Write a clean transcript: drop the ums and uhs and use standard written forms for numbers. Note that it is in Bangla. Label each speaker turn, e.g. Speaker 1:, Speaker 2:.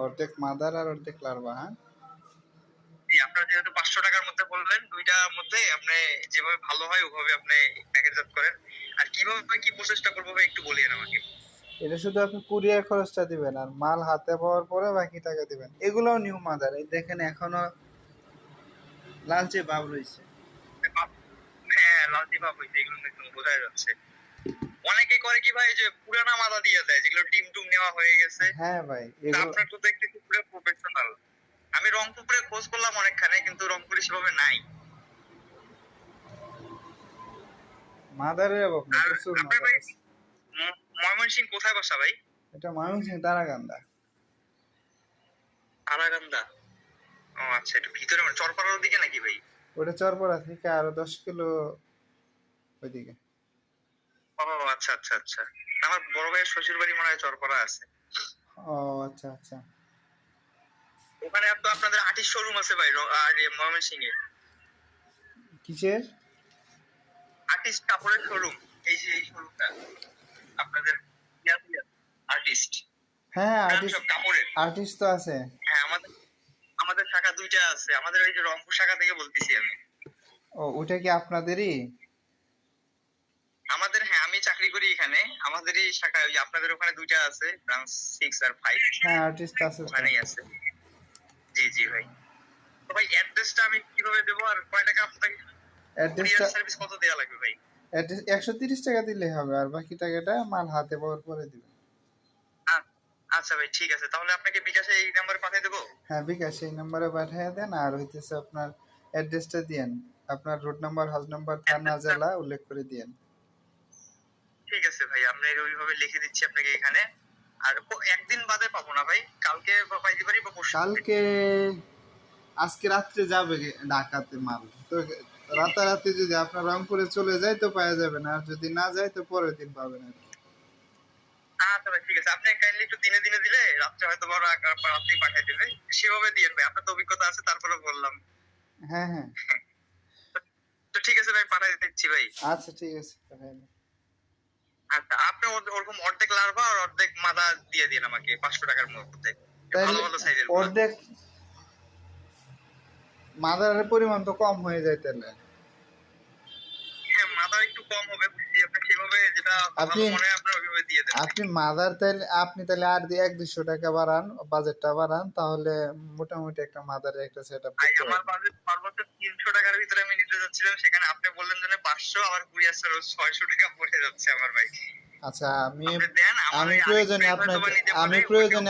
Speaker 1: অর্ধেক মাদার আর অর্ধেক লার্ভা। হ্যাঁ,
Speaker 2: আপনারা যেহেতু 500 টাকার মধ্যে বললেন, দুইটার মধ্যে আপনি যেভাবে ভালো হয় ওভাবে আপনি প্যাকেটজাত করেন। আর কিভাবে কি প্রসেসটা করবো ভাই একটু বলিয়েন আমাকে।
Speaker 1: এটা শুধু আপনি কুরিয়ার খরচটা দিবেন আর মাল হাতে পাওয়ার পরে বাকি টাকা দিবেন। এগুলোও নিউ মাদার, এই দেখেন এখনো লালচে ভাব রয়েছে।
Speaker 2: হ্যাঁ, লালচে ভাব হয়েছে, এগুলো একদম বোঝা যাচ্ছে। অনেকে করে কি ভাই, যে পুরানা মাদা দিয়ে দেয় যেগুলো ডিম টুম নেওয়া হয়ে গেছে।
Speaker 1: হ্যাঁ ভাই,
Speaker 2: তা
Speaker 1: এগুলো
Speaker 2: আপনার তো দেখতেছি পুরো প্রফেশনাল। আমি রংপুরে খোঁজ করলাম অনেকখানে, কিন্তু রংপুরে সেভাবে নাই।
Speaker 1: মাদারের অভাব নেই,
Speaker 2: আর
Speaker 1: প্রচুর
Speaker 2: আপনার
Speaker 1: মাদার
Speaker 2: ভাই
Speaker 1: আছে।
Speaker 2: ময়মনসিংহ কোথায় বাসা ভাই?
Speaker 1: এটা ময়মনসিংহ তারাকান্দা।
Speaker 2: আরাগান্দা। ও আচ্ছা, একটু ভিতরে মানে চরপাড়ার দিকে নাকি ভাই?
Speaker 1: ওটা চরপাড়া থেকে আরো 10 কিলো ওইদিকে।
Speaker 2: ও আচ্ছা আচ্ছা আচ্ছা। আমার বড় ভাইয়ের শ্বশুর বাড়ি মনে হয় চরপাড়া আছে।
Speaker 1: ও আচ্ছা আচ্ছা।
Speaker 2: ওখানে তো আপনাদের আর্টিস্ট শোরুম আছে ভাই, আর ময়মনসিংহে
Speaker 1: কিসের?
Speaker 2: আর্টিস্ট কাপড়ের শোরুম। এই যে এই শোরুমটা আপনাদের আর্টিস্ট।
Speaker 1: হ্যাঁ আর্টিস্ট,
Speaker 2: সব কাপড়ের।
Speaker 1: আর্টিস্ট তো আছে।
Speaker 2: হ্যাঁ, আমাদের আমাদের শাখা দুইটা আছে। আমাদের ওই যে রংপুর শাখা থেকে বলতেছি আমি।
Speaker 1: ও ওটা কি আপনাদেরই?
Speaker 2: আমাদের, হ্যাঁ, আমি চাকরি করি এখানে। আমাদেরই শাখা, ওই যে আপনাদের ওখানে দুইটা আছে, ব্রাঞ্চ 6 আর 5।
Speaker 1: হ্যাঁ আর্টিস্ট আছে তো।
Speaker 2: ওখানেই আছে। জি জি ভাই। তো ভাই অ্যাড্রেসটা আমি কিভাবে দেবো, আর কয় টাকা আপনাকে
Speaker 1: অ্যাড্রেসটা,
Speaker 2: কুরিয়ার সার্ভিস কত দেয়া লাগবে ভাই?
Speaker 1: অ্যাড্রেস 130 টাকা দিলেই হবে, আর বাকি টাকাটা মাল হাতে পাওয়ার পরে দিবেন।
Speaker 2: আচ্ছা ভাই, ঠিক আছে। তাহলে আপনাকে বিকাশে এই নাম্বারে পাঠিয়ে দেবো।
Speaker 1: হ্যাঁ বিকাশ এই নাম্বারে পাঠিয়ে দেন। আর হইতেছে আপনার অ্যাড্রেসটা দিয়েন, আপনার রোড নাম্বার, হাউস নাম্বার, থানা,
Speaker 2: অ্যাড্রেসটা
Speaker 1: জেলা উল্লেখ করে দিয়েন।
Speaker 2: ঠিক আছে ভাই, আমি ওইভাবে লিখে দিচ্ছি আপনাকে এখানে। আর একদিন বাদে পাবো না ভাই, কালকে পাইতে পারি বা পরশু?
Speaker 1: কালকে, আজকে রাত্রে যাবে ঢাকাতে মাল তো, রাতারাতি যদি আপনার রংপুরে চলে যায় তো পাওয়া যাবে না, আর যদি না যায় তো পরের দিন পাবেন আর কি।
Speaker 2: আচ্ছা ভাই, ঠিক আছে। আপনি কাইন্ডলি একটু দিনে দিনে দিলে রাত্রে হয়তো বড় রাত্রেই পাঠিয়ে দেবে, সেভাবে দিয়েন ভাই। আপনার তো অভিজ্ঞতা আছে, তারপরে বললাম।
Speaker 1: হ্যাঁ হ্যাঁ।
Speaker 2: তো ঠিক আছে ভাই, পাঠিয়ে দিচ্ছি ভাই।
Speaker 1: আচ্ছা ঠিক আছে, পাঠিয়ে দেন।
Speaker 2: আচ্ছা, আপনি ওরকম অর্ধেক লার্ভা আর অর্ধেক মাদা দিয়ে দিন আমাকে 500 টাকার মধ্যে। ভালো
Speaker 1: তাহলে
Speaker 2: ভালো সাইজের
Speaker 1: অর্ধেক মাদারের পরিমাণ তো কম হয়ে যায় তাহলে।
Speaker 2: হ্যাঁ, মাদা একটু কম হবে বুঝছি। আপনি সেভাবে যেটা ভালো মনে হয় আপনার ওইভাবে দিয়ে দেন।
Speaker 1: আপনি মাদার তাহলে আপনি তাহলে আর দিয়ে 100-200 টাকা বাড়ান, বাজেটটা বাড়ান, তাহলে মোটামুটি একটা মাদারের একটা সেটআপ করতে
Speaker 2: আমার
Speaker 1: পারবেন।
Speaker 2: বাজেট সর্বোচ্চ 300 টাকার ভিতরে আমি নিতে যাচ্ছিলাম, সেখানে আপনি বললেন যে 500, আমার কুরিয়ার চার্জ 600 টাকা পড়ে যাচ্ছে আমার ভাই।
Speaker 1: আচ্ছা আমি
Speaker 2: আপনি দেন, আমার
Speaker 1: আমি
Speaker 2: আরেক
Speaker 1: প্রয়োজনে
Speaker 2: friend হয়তো বা
Speaker 1: আপনাকে
Speaker 2: নিতে
Speaker 1: আমি
Speaker 2: পারে,
Speaker 1: প্রয়োজনে